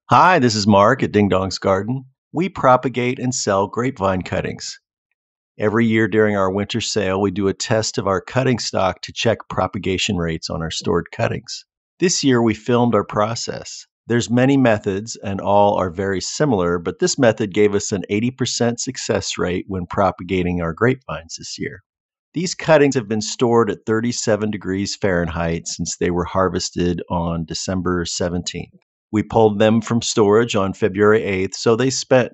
Hi, this is Mark at Ding Dong's Garden. We propagate and sell grapevine cuttings. Every year during our winter sale, we do a test of our cutting stock to check propagation rates on our stored cuttings. This year, we filmed our process. There's many methods and all are very similar, but this method gave us an 80% success rate when propagating our grapevines this year. These cuttings have been stored at 37 degrees Fahrenheit since they were harvested on December 17th. We pulled them from storage on February 8th, so they spent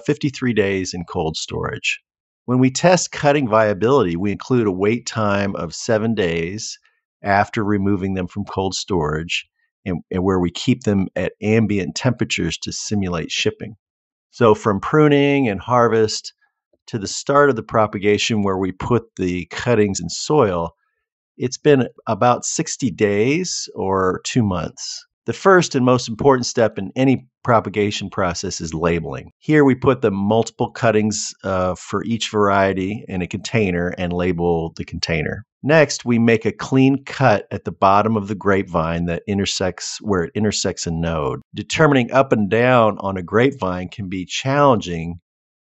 53 days in cold storage. When we test cutting viability, we include a wait time of 7 days after removing them from cold storage and where we keep them at ambient temperatures to simulate shipping. So from pruning and harvest to the start of the propagation where we put the cuttings in soil, it's been about 60 days or 2 months. The first and most important step in any propagation process is labeling. Here we put the multiple cuttings for each variety in a container and label the container. Next, we make a clean cut at the bottom of the grapevine that intersects where it intersects a node. Determining up and down on a grapevine can be challenging,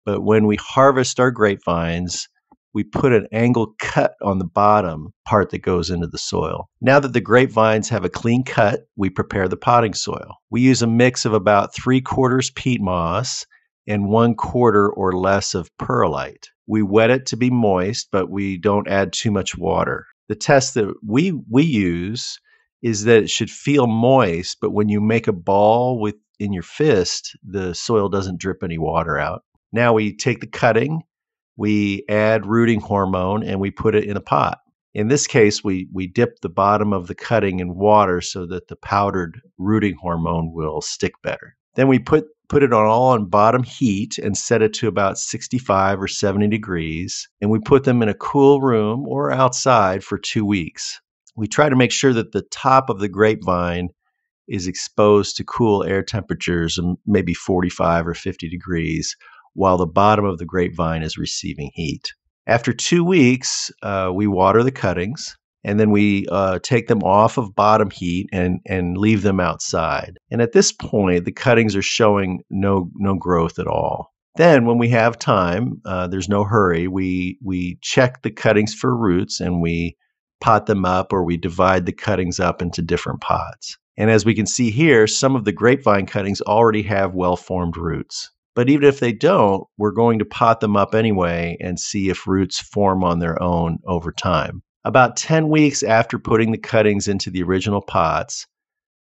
but when we harvest our grapevines, we put an angled cut on the bottom part that goes into the soil. Now that the grapevines have a clean cut, we prepare the potting soil. We use a mix of about 3/4 peat moss and 1/4 or less of perlite. We wet it to be moist, but we don't add too much water. The test that we use is that it should feel moist, but when you make a ball in your fist, the soil doesn't drip any water out. Now we take the cutting, we add rooting hormone, and we put it in a pot. In this case, we dip the bottom of the cutting in water so that the powdered rooting hormone will stick better. Then we put it all on bottom heat and set it to about 65 or 70 degrees, and we put them in a cool room or outside for 2 weeks. We try to make sure that the top of the grapevine is exposed to cool air temperatures of maybe 45 or 50 degrees, while the bottom of the grapevine is receiving heat. After 2 weeks, we water the cuttings, and then we take them off of bottom heat and leave them outside. And at this point, the cuttings are showing no growth at all. Then when we have time, there's no hurry, we check the cuttings for roots and we pot them up, or we divide the cuttings up into different pots. And as we can see here, some of the grapevine cuttings already have well-formed roots. But even if they don't, we're going to pot them up anyway and see if roots form on their own over time. About 10 weeks after putting the cuttings into the original pots,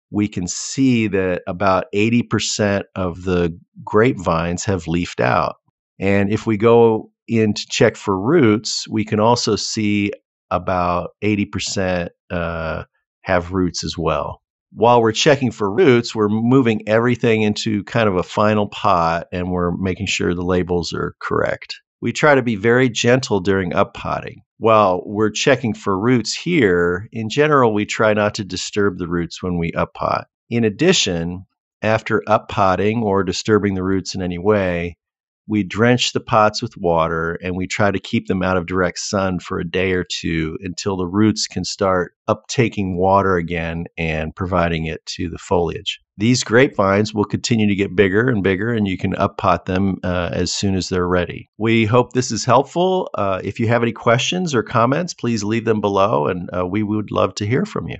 we can see that about 80% of the grapevines have leafed out. And if we go in to check for roots, we can also see about 80% have roots as well. While we're checking for roots, we're moving everything into kind of a final pot and we're making sure the labels are correct. We try to be very gentle during uppotting. While we're checking for roots here, in general, we try not to disturb the roots when we uppot. In addition, after uppotting or disturbing the roots in any way, we drench the pots with water and we try to keep them out of direct sun for a day or two until the roots can start uptaking water again and providing it to the foliage. These grapevines will continue to get bigger and bigger, and you can uppot them as soon as they're ready. We hope this is helpful. If you have any questions or comments, please leave them below, and we would love to hear from you.